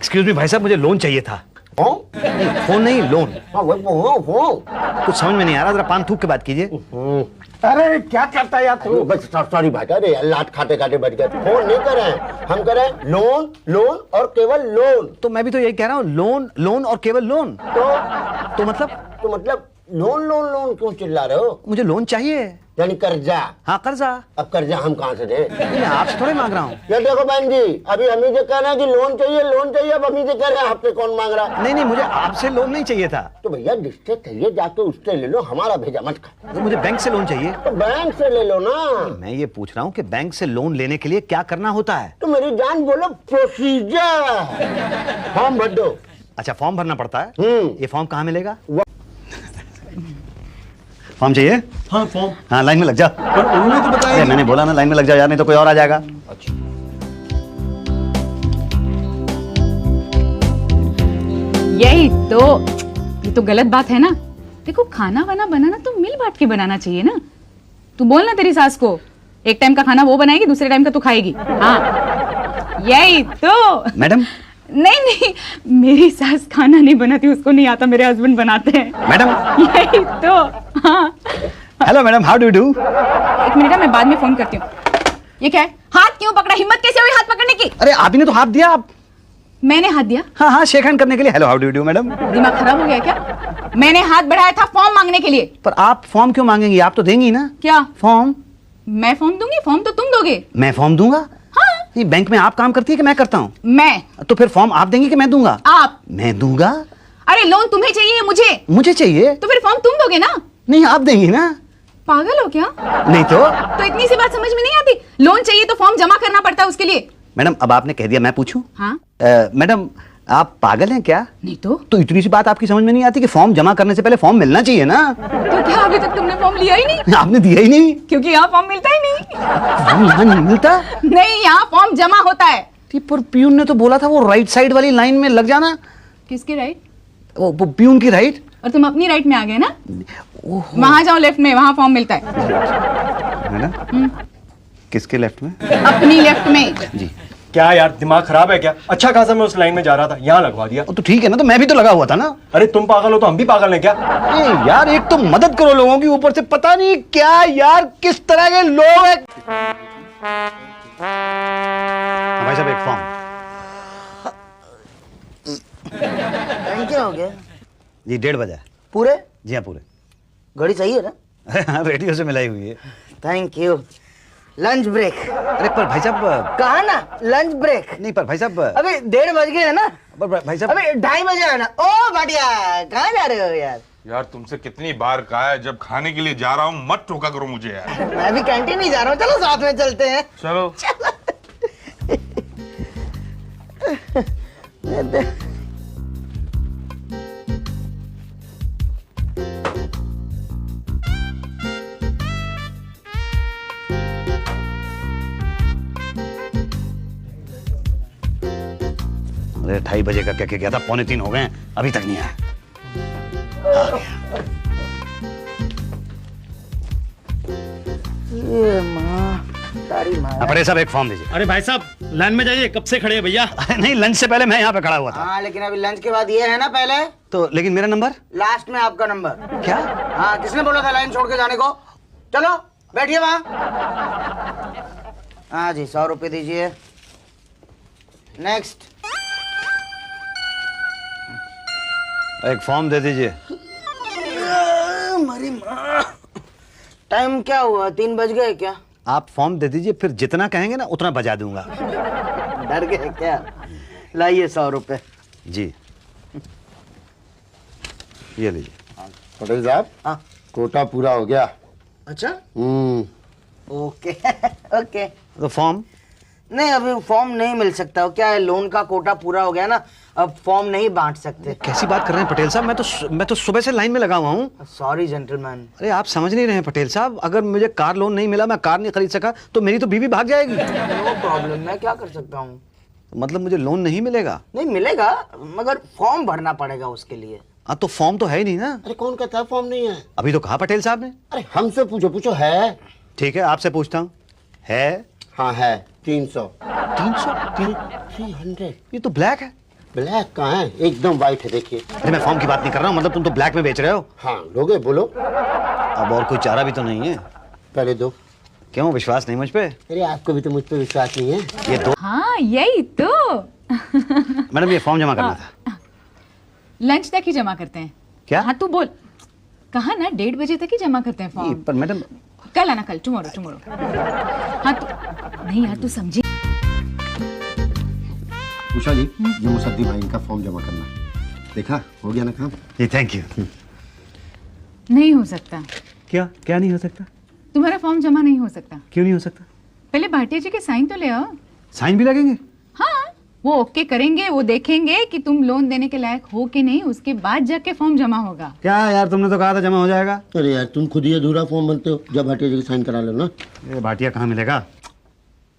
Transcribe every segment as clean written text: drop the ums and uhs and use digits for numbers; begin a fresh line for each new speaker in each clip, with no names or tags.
Excuse me भाई साहब, मुझे लोन चाहिए था। फोन नहीं, लोन। कुछ समझ में नहीं आ रहा, जरा पान थूक के बात कीजिए।
अरे क्या करता है यार तू? बस सॉरी भाई, अरे लाट खाते खाते बच गए। फोन नहीं कर रहे हैं हम, कर रहे हैं लोन, लोन और केवल लोन।
तो मैं भी तो यही कह रहा हूँ, लोन, लोन और केवल लोन। तो मतलब
लोन लोन लोन क्यों चिल्ला रहे हो?
मुझे लोन चाहिए,
यानी कर्जा।
हाँ कर्जा।
अब कर्जा हम कहाँ से दें?
मैं आपसे थोड़े मांग रहा हूँ।
ये देखो बहन जी, अभी हम ही से कह रहे हैं कि लोन चाहिए, लोन चाहिए। अब हम ही से कह रहे हैं, आपसे कौन मांग रहा है?
नहीं, मुझे आपसे लोन नहीं चाहिए था।
तो भैया जिससे चाहिए जाके उससे ले लो, हमारा भेजा मत कर।
तो मुझे बैंक से लोन चाहिए।
तो बैंक से ले लो ना।
मैं ये पूछ रहा हूँ कि बैंक से लोन लेने के लिए क्या करना होता है?
तो मेरी जान बोलो, प्रोसीजर। फॉर्म भर दो।
अच्छा, फॉर्म भरना पड़ता है। ये फॉर्म कहाँ मिलेगा? फॉर्म चाहिए?
हाँ फॉर्म।
हाँ, लाइन में लग जा।
पर उन्होंने तो बताया।
मैंने बोला ना, लाइन में लग जा यार, नहीं तो कोई और आ जाएगा।
अच्छा।
यही तो, ये तो गलत बात है ना। देखो खाना वाना बनाना तो मिल बांट के बनाना चाहिए ना। तू बोल ना तेरी सास को, एक टाइम का खाना वो बनाएगी, दूसरे टाइम का तू खाएगी। हाँ यही तो।
मैडम।
नहीं, मेरी सास खाना नहीं बनाती, उसको नहीं आता, मेरे हस्बैंड बनाते हैं।
मैडम।
यही तो। हाँ।
Hello madam, how do you do?
एक मिनट, मैं बाद में फोन करती हूँ। ये क्या है? हाथ क्यों पकड़ा? हिम्मत कैसे हुई हाथ पकड़ने की?
अरे आप ही ने तो हाथ दिया। आप?
मैंने हाथ दिया?
हाँ, शेक हैंड करने के लिए। Hello, how do you do madam?
दिमाग खराब हो गया क्या? मैंने हाथ बढ़ाया था फॉर्म मांगने के लिए।
पर आप फॉर्म क्यों मांगेंगी? आप तो देंगी ना।
क्या
फॉर्म?
मैं फॉर्म दूंगी? फॉर्म तो तुम दोगे।
मैं फॉर्म दूंगा?
हाँ।
ये बैंक में आप काम करती है कि मैं करता हूँ?
मैं।
तो फिर फॉर्म आप देंगी कि मैं दूंगा?
आप।
मैं दूंगा।
अरे लोन तुम्हें चाहिए या मुझे?
मुझे चाहिए।
तो फिर फॉर्म तुम दोगे ना?
नहीं, आप देंगी ना।
पागल हो क्या?
नहीं तो
इतनी सी बात समझ में नहीं आती? लोन चाहिए तो फॉर्म जमा करना पड़ता है उसके लिए।
मैडम, अब आपने कह दिया, मैं पूछूं?
हाँ।
मैडम, आप पागल हैं क्या?
नहीं तो।
इतनी सी बात आपकी समझ में नहीं आती कि फॉर्म जमा करने से पहले फॉर्म मिलना चाहिए ना?
तो क्या अभी तक तुमने फॉर्म लिया ही नहीं?
आपने दिया ही नहीं।
क्योंकि यहाँ फॉर्म मिलता ही नहीं।
फॉर्म यहाँ नहीं मिलता?
नहीं, यहाँ फॉर्म जमा होता है।
पर पियून ने तो बोला था वो राइट साइड वाली लाइन में लग जाना।
किसकी राइट?
वो पियून की राइट।
और तुम अपनी राइट में आ गए ना। वहां जाओ लेफ्ट में, वहां फॉर्म मिलता है।
मैडम, किसके लेफ्ट में?
अपनी लेफ्ट में।
जी।
क्या यार दिमाग खराब है क्या? अच्छा खासा मैं उस लाइन में जा रहा था, यहाँ लगवा दिया।
तो ठीक है ना, तो मैं भी तो लगा हुआ था ना।
अरे तुम पागल हो तो हम भी पागल हैं क्या?
यार एक तो मदद करो लोगों की, ऊपर से पता नहीं क्या यार किस तरह के लोग हैं। भाई साहब, एक फॉर्म।
क्या हो गया?
जी 1:30 बजे।
पूरे?
जी हाँ, पूरे।
घड़ी सही है ना?
रेडियो से मिलाई हुई है।
Thank you. Lunch break.
अरे पर भाई साहब।
कहा ना लंच ब्रेक?
नहीं पर भाई साहब।
अभी 1:30 बज गए है ना?
पर भाई साहब।
अभी 2:30 बजे है ना? ओ बढ़िया, कहाँ जा रहे हो यार?
यार तुमसे कितनी बार कहा है, जब खाने के लिए जा रहा हूँ मत टोका करो मुझे यार।
मैं भी कैंटीन नहीं जा रहा हूँ, चलो साथ में चलते हैं।
चलो।
अरे 2:30 बजे का क्या क्या था, 2:45 हो गए हैं, अभी तक नहीं आया।
ये माँ, तारी माँ।
पटेल साहब, एक फॉर्म दीजिए।
अरे भाई साहब लाइन में जाइए, कब से खड़े हैं भैया?
अरे नहीं, लंच से पहले मैं यहाँ पे खड़ा हुआ था।
हाँ लेकिन अभी लंच के बाद ये है ना पहले।
तो लेकिन मेरा नंबर
लास्ट में आपका नंबर।
क्या?
हाँ, किसने बोला था लाइन छोड़ के जाने को? चलो बैठिए वहाँ। हाँ जी, 100 रुपये दीजिए। नेक्स्ट।
एक फॉर्म दे दीजिए।
हमारी माँ, टाइम क्या हुआ? 3 बज गए क्या?
आप फॉर्म दे दीजिए, फिर जितना कहेंगे ना उतना बजा दूंगा।
डर गए क्या? लाइए 100 रुपये।
जी, ये लीजिए।
पटेल साहब, हाँ कोटा पूरा हो गया। अच्छा। ओके। ओके।
तो फॉर्म?
नहीं, अभी फॉर्म नहीं मिल सकता। क्या है, लोन का कोटा पूरा हो गया ना, अब फॉर्म नहीं बांट सकते।
कैसी बात कर रहे हैं पटेल साहब? मैं तो सुबह से लाइन में लगा हुआ हूँ।
Sorry gentleman.
अरे आप समझ नहीं रहे हैं पटेल साहब, अगर मुझे कार लोन नहीं मिला, मैं कार नहीं खरीद सका, तो मेरी तो बीवी भाग जाएगी।
नो प्रॉब्लम, मैं क्या कर सकता हूँ?
मतलब मुझे लोन नहीं मिलेगा?
नहीं मिलेगा, मगर फॉर्म भरना पड़ेगा उसके लिए।
हाँ तो फॉर्म तो है ही नहीं ना।
अरे कौन कहता है फॉर्म नहीं है?
अभी तो कहा पटेल साहब ने।
अरे हमसे पूछो है।
ठीक है, आपसे पूछता हूँ, है?
हाँ है। 300।
300?
300?
ये तो ब्लैक है।
ब्लैक कहाँ है, एकदम व्हाइट है, देखिए।
अरे मैं फॉर्म की बात नहीं कर रहा हूँ, मतलब तुम तो ब्लैक में बेच रहे हो।
हाँ लोगे, बोलो।
अब और कोई चारा भी तो नहीं है।
पहले दो।
क्यों, विश्वास नहीं मुझ पे?
अरे आपको भी तो मुझ पे विश्वास नहीं है।
ये दो।
हाँ यही तो।
मैडम ये फॉर्म जमा करना था।
लंच तक ही जमा करते हैं।
क्या?
हाँ तू बोल। कहा ना 1:30 बजे तक ही जमा करते हैं फॉर्म।
पर मैडम
कल आना, कल, टुमारो। हाँ तू नहीं यार, तू समझी।
उषा जी, ये मुसद्दी भाई का फॉर्म जमा करना। देखा, हो गया ना काम?
जी थैंक यू।
नहीं हो सकता,
क्या क्या नहीं हो सकता?
तुम्हारा फॉर्म जमा नहीं हो सकता।
क्यों नहीं हो सकता?
पहले भाटिया जी के साइन तो ले आओ।
साइन भी लगेंगे?
हाँ, वो ओके करेंगे, वो देखेंगे कि तुम लोन देने के लायक हो कि नहीं, उसके बाद जाके फॉर्म जमा होगा।
क्या यार, तुमने तो कहा था जमा हो जाएगा।
अरे यार, तुम खुद ही अधूरा फॉर्म बनते हो, जब भाटिया जी की साइन करा लो ना।
ये भाटिया कहाँ मिलेगा?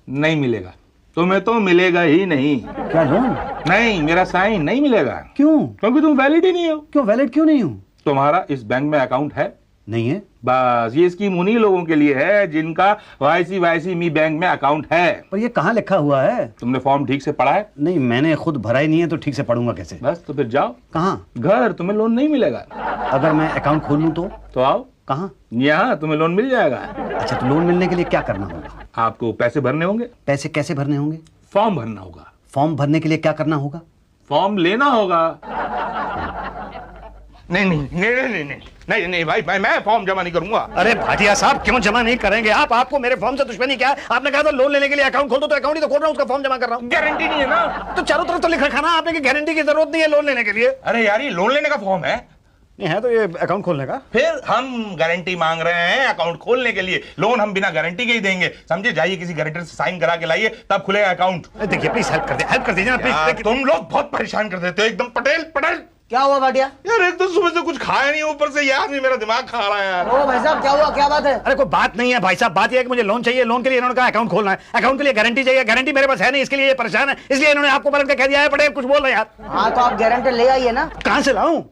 नहीं मिलेगा, तुम्हें तो मिलेगा ही नहीं।
क्या लोन?
नहीं, मेरा साइन नहीं मिलेगा।
क्यों?
क्योंकि तुम वैलिड ही नहीं हो।
क्यों वैलिड क्यों नहीं हूँ?
तुम्हारा इस बैंक में अकाउंट है?
नहीं है।
बस ये स्कीम उन्हीं लोगों के लिए है जिनका वाईसी मी बैंक में अकाउंट है।
पर ये कहाँ लिखा हुआ है?
तुमने फॉर्म ठीक से पढ़ा है?
नहीं, मैंने खुद भरा ही नहीं है, तो ठीक से पढ़ूंगा कैसे?
बस तो फिर जाओ
कहाँ?
घर, तुम्हें लोन नहीं मिलेगा।
अगर मैं अकाउंट खोल लूँ तो
आओ
कहाँ?
यहाँ तुम्हें लोन मिल जाएगा।
अच्छा, तो लोन मिलने के लिए क्या करना होगा?
आपको पैसे भरने होंगे।
पैसे कैसे भरने होंगे?
फॉर्म भरना होगा।
फॉर्म भरने के लिए क्या करना होगा?
फॉर्म लेना होगा। नहीं भाई, मैं फॉर्म जमा नहीं करूंगा।
अरे भाटिया साहब, क्यों जमा नहीं करेंगे आप? आपको मेरे फॉर्म से दुश्मनी क्या है? आपने कहा था लोन लेने के लिए अकाउंट खोल दो, तो अकाउंट ही तो खोल रहा हूँ, उसका फॉर्म जमा कर रहा हूँ।
गारंटी नहीं है ना।
तो चारों तरफ तो लिख रखा ना आपने कि गारंटी की जरूरत नहीं है लोन लेने के लिए।
अरे यार, ये लोन लेने का फॉर्म है।
नहीं है तो ये अकाउंट खोलने का।
फिर हम गारंटी मांग रहे हैं अकाउंट खोलने के लिए। लोन हम बिना गारंटी के ही देंगे, समझे? जाइए किसी गारंटर से साइन करा के लाइए, तब खुलेगा अकाउंट।
देखिए प्लीज हेल्प कर दीजिए ना प्लीज।
तुम लोग बहुत परेशान कर देते हो एकदम। पटेल
क्या हुआ भाटिया?
यार, एक तो सुबह से कुछ खाया नहीं, ऊपर से ये आदमी मेरा दिमाग खा रहा है यार।
ओ भाई साहब, क्या हुआ, क्या बात है?
अरे कोई बात नहीं है भाई साहब, बात यह है कि मुझे लोन चाहिए। लोन के लिए इन्होंने कहा अकाउंट खोलना है, अकाउंट के लिए गारंटी चाहिए। गारंटी मेरे पास है नहीं, इसके लिए ये परेशान है, इसलिए इन्होंने आपको पलट के कह दिया है। पटेल कुछ बोल रहे यार।
हाँ तो आप गारंटर ले आइए ना।
कहाँ से लाऊं?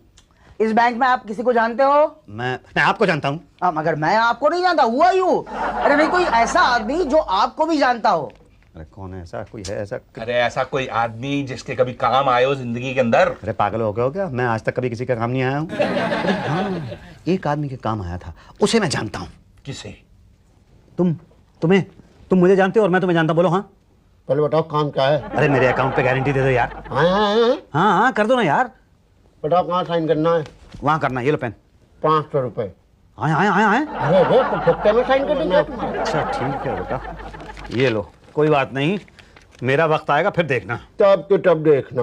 इस बैंक में आप किसी को जानते हो?
मैं आपको जानता हूँ।
मगर मैं आपको नहीं जानता, हुआ यूं। अरे नहीं, कोई ऐसा आदमी जो आपको भी जानता हो।
अरे कौन है ऐसा? कोई है ऐसा?
अरे ऐसा कोई आदमी जिसके कभी काम आए हो जिंदगी के अंदर।
अरे पागल हो गए हो क्या? मैं आज तक कभी किसी का काम नहीं आया हूँ। अरे हाँ, एक आदमी के काम आया था, उसे मैं जानता हूँ।
किसे?
तुम मुझे जानते हो और मैं तुम्हें जानता हूँ। बोलो हाँ।
पहले बताओ काम क्या है?
अरे मेरे अकाउंट पे गारंटी दे दो यार। हाँ कर दो ना यार।
बताओ कहाँ साइन करना है?
वहाँ करना। ये लो पेन।
500 रुपए।
आए।
अरे तो ठोके में साइन कर देंगे।
अच्छा ठीक है बेटा, ये लो। कोई बात नहीं, मेरा वक्त आएगा फिर देखना।
तब देखना।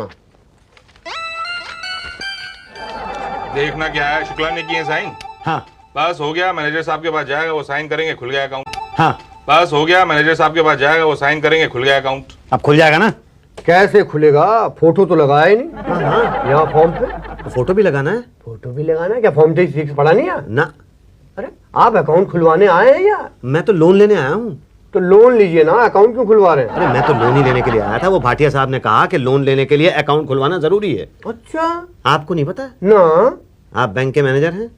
देखना क्या है? शुक्ला ने किए साइन।
हाँ
बस हो गया, मैनेजर साहब के पास जाएगा, वो साइन करेंगे, खुल गया अकाउंट।
हाँ
बस हो गया, मैनेजर साहब के पास जाएगा, वो साइन करेंगे, खुल गया अकाउंट।
अब खुल जाएगा ना?
कैसे खुलेगा? फोटो तो लगाया ही नहीं। हाँ, यहाँ फॉर्म पे
तो फोटो भी लगाना है?
फोटो भी लगाना है क्या? फॉर्म 36 पढ़ा नहीं है
ना।
अरे आप अकाउंट खुलवाने आए हैं या?
मैं तो लोन लेने आया हूँ।
तो लोन लीजिए ना, अकाउंट क्यों खुलवा रहे हैं?
अरे मैं तो लोन ही लेने के लिए आया था। वो भाटिया साहब ने कहा कि लोन लेने के लिए अकाउंट खुलवाना जरूरी है।
अच्छा,
आपको नहीं पता?
ना।
आप बैंक के मैनेजर हैं?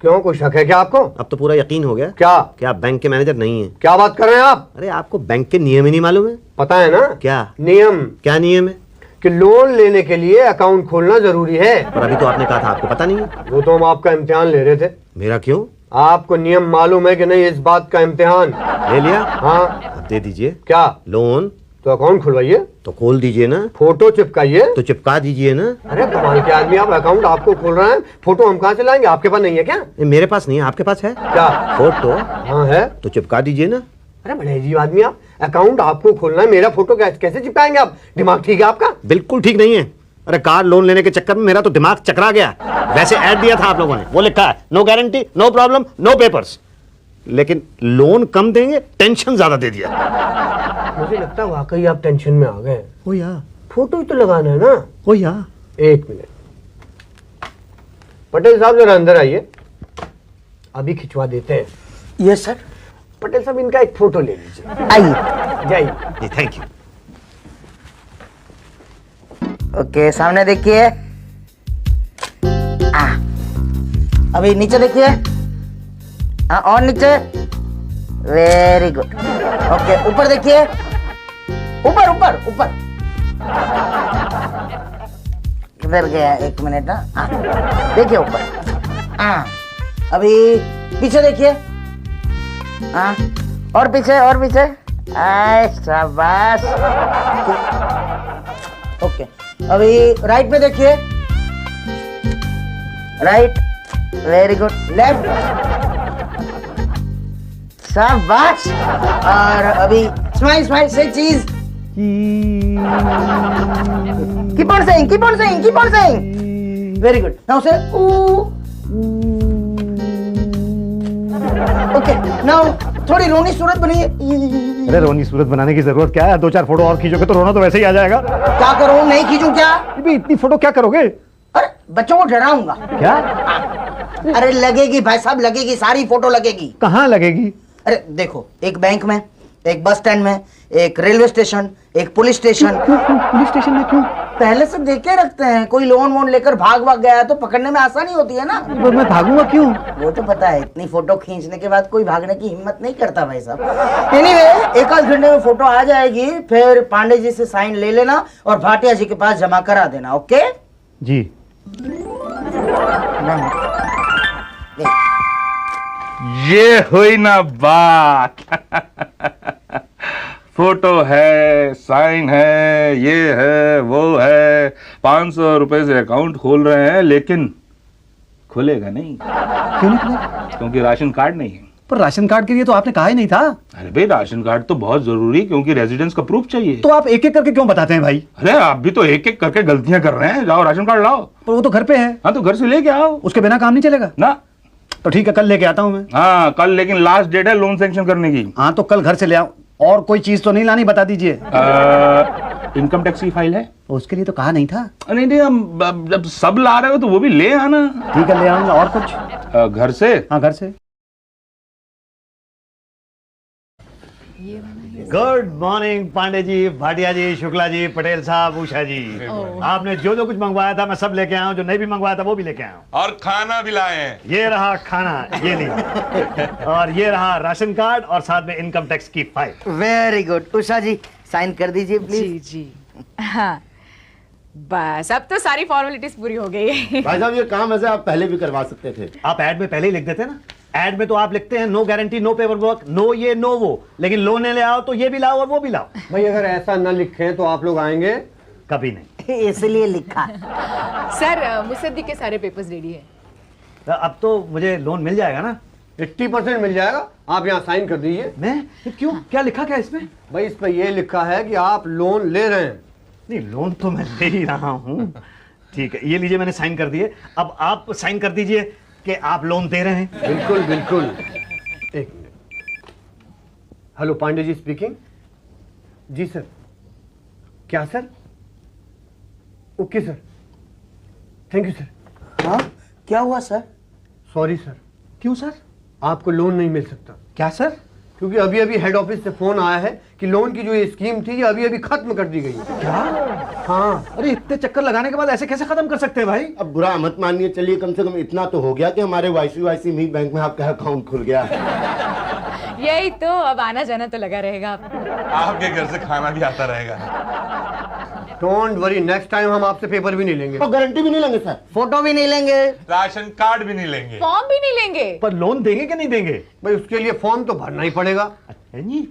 क्यों, कोई शक है क्या आपको?
अब तो पूरा यकीन हो गया
क्या?
कि आप बैंक के मैनेजर नहीं हैं।
क्या बात कर रहे हैं आप?
अरे आपको बैंक के नियम ही नहीं मालूम है?
पता है ना।
क्या
नियम?
क्या नियम है?
कि लोन लेने के लिए अकाउंट खोलना जरूरी है।
पर अभी तो आपने कहा था आपको पता नहीं है।
वो तो हम आपका इम्तिहान ले रहे थे।
मेरा क्यों?
आपको नियम मालूम है कि नहीं इस बात का इम्तिहान?
ले लिया?
हाँ।
अब दे दीजिए।
क्या?
लोन।
तो अकाउंट खुलवाइए।
तो खोल दीजिए ना।
फोटो चिपकाइए।
तो चिपका दीजिए ना।
अरे कमाल के आदमी आप, अकाउंट आपको खोल रहे हैं, फोटो हम कहाँ से लाएंगे? आपके पास नहीं है क्या?
मेरे पास नहीं है, आपके पास है
क्या?
फोटो?
हाँ है।
तो चिपका दीजिए ना।
अरे बड़े अजीब आदमी आप, अकाउंट आपको खोलना है, मेरा फोटो कैसे चिपकाएंगे आप? दिमाग ठीक है आपका?
बिल्कुल ठीक नहीं है। अरे कार लोन लेने के चक्कर में मेरा तो दिमाग चकरा गया। वैसे ऐड दिया था आप लोगों ने, वो लिखा है no guarantee, no problem, no papers, लेकिन लोन कम देंगे, टेंशन ज्यादा दे दिया।
मुझे लगता है वाकई आप टेंशन में आ गए।
हो या
फोटो ही तो लगाना है ना।
हो या।
एक मिनट, पटेल साहब जरा अंदर आइए, अभी खिंचवा देते हैं।
Yes sir.
पटेल साहब इनका एक फोटो ले लीजिए।
आइए।
जाइए।
Thank you.
ओके, सामने देखिए। अभी नीचे देखिए। हाँ, और नीचे। Very good. ओके, ऊपर देखिए। ऊपर ऊपर ऊपर। किधर गया? एक मिनट ना। देखिए ऊपर। अभी पीछे देखिए। और पीछे और पीछे। आए शाबाश। ओके, अभी राइट पे देखिए। Right, very good. लेफ्ट, शाबाश। और अभी स्माइल स्माइल से चीज। Keep on saying, keep on saying, keep on saying. Very good. Now से ओके, नाउ थोड़ी रोनी सूरत बनाइए।
अरे रोनी सूरत बनाने की जरूरत क्या है? 2-4 फोटो और खींचोगे तो रोना तो वैसे ही आ जाएगा।
क्या करूं? नहीं खींचूं क्या?
अभी इतनी फोटो क्या करोगे?
अरे बच्चों को डराऊंगा।
क्या?
अरे लगेगी भाई साहब, लगेगी, सारी फोटो लगेगी।
कहाँ लगेगी?
अरे देखो, एक बैंक में, एक बस स्टैंड में, एक रेलवे स्टेशन, एक पुलिस स्टेशन।
पुलिस स्टेशन में क्यों?
पहले से देख के रखते हैं, कोई लोन वोन लेकर भाग गया है तो पकड़ने में आसानी होती है ना।
पर मैं भागूंगा क्यों?
वो तो पता है, इतनी फोटो खींचने के बाद कोई भागने की हिम्मत नहीं करता भाई साहब। एनीवे, एक आध घंटे में फोटो आ जाएगी, फिर पांडे जी से साइन ले लेना और भाटिया जी के पास जमा करा देना। ओके
जी।
ये हुई ना बात। फोटो है, साइन है, ये है, वो है। 500 रुपए से अकाउंट खोल रहे हैं, लेकिन खुलेगा नहीं।
क्यों नहीं खुलेगा?
क्योंकि राशन कार्ड नहीं है।
पर राशन कार्ड के लिए तो आपने कहा ही नहीं था।
अरे भाई, राशन कार्ड तो बहुत जरूरी, क्योंकि रेजिडेंस का प्रूफ चाहिए।
तो आप एक एक करके क्यों बताते हैं भाई?
अरे आप भी तो एक एक करके गलतियां कर रहे हैं। जाओ राशन कार्ड लाओ।
पर वो तो घर पे है।
हाँ तो घर से लेके आओ।
उसके बिना काम नहीं चलेगा
ना।
तो ठीक है, कल लेके आता हूँ मैं।
हाँ कल, लेकिन लास्ट डेट है लोन सैंक्शन करने की।
हाँ तो कल घर से ले आओ। और कोई चीज तो नहीं लानी, बता दीजिए।
इनकम टैक्स की फाइल है।
उसके लिए तो कहा नहीं था।
नहीं नहीं, हम जब सब ला रहे हो तो वो भी ले आना।
ठीक है, ले आऊंगा। और कुछ?
घर से।
हाँ, घर से।
गुड मॉर्निंग पांडे जी, भाटिया जी, शुक्ला जी, पटेल साहब, उषा जी। आपने जो जो कुछ मंगवाया था मैं सब लेके आया हूँ। जो नहीं भी मंगवाया था वो भी लेके आया हूँ।
और खाना भी लाए हैं।
ये रहा खाना, ये लीजिए। और ये रहा राशन कार्ड और साथ में इनकम टैक्स की file.
Very good. Usha ji sign कर दीजिए प्लीज।
जी जी। हाँ बस, अब तो सारी फॉर्मेलिटीज पूरी हो गई है।
भाई साहब, ये काम वैसे आप पहले भी करवा सकते थे।
आप ऐड में पहले ही लिख देते ना। ऐड में तो आप लिखते हैं no guarantee, no paperwork, no ये नो वो, लेकिन लोन ले आओ तो ये भी लाओ और वो भी लाओ।
भाई अगर ऐसा न लिखें तो आप लोग आएंगे
कभी नहीं।
इसलिए लिखा।
सर मुसद्दी के सारे पेपर्स रेडी है।
अब तो मुझे लोन मिल जाएगा ना?
80% मिल जाएगा। आप यहाँ साइन कर दीजिए।
मैं क्यों? क्या लिखा क्या इसमें?
भाई इस पर ये लिखा है कि आप लोन ले रहे हैं।
नहीं, लोन तो मैं ले ही रहा हूँ। ठीक है, ये लीजिए, मैंने साइन कर दिए। अब आप साइन कर दीजिए कि आप लोन दे रहे हैं।
बिल्कुल बिल्कुल। एक minute. Hello, Pandey ji speaking. जी सर। क्या sir? Okay sir, thank you sir.
हाँ क्या हुआ सर?
सॉरी सर,
क्यों सर?
आपको लोन नहीं मिल सकता।
क्या सर?
क्योंकि अभी अभी हेड ऑफिस से फोन आया है कि लोन की जो ये स्कीम थी ये अभी अभी खत्म कर दी गई है।
क्या?
हाँ।
अरे इतने चक्कर लगाने के बाद ऐसे कैसे खत्म कर सकते हैं भाई?
अब बुरा मत मानिए, चलिए कम से कम इतना तो हो गया कि हमारे वाईसीवाईसी बैंक में आपका अकाउंट खुल गया।
यही तो, अब आना जाना तो लगा रहेगा।
आपके घर से खाना भी आता रहेगा।
डोंट वरी, नेक्स्ट टाइम हम आपसे पेपर भी नहीं लेंगे।
और गारंटी भी नहीं लेंगे सर।
फोटो भी नहीं लेंगे।
राशन कार्ड भी नहीं लेंगे।
फॉर्म भी नहीं लेंगे।
पर लोन देंगे कि नहीं देंगे?
भाई उसके लिए फॉर्म तो भरना ही पड़ेगा।
अच्छा जी।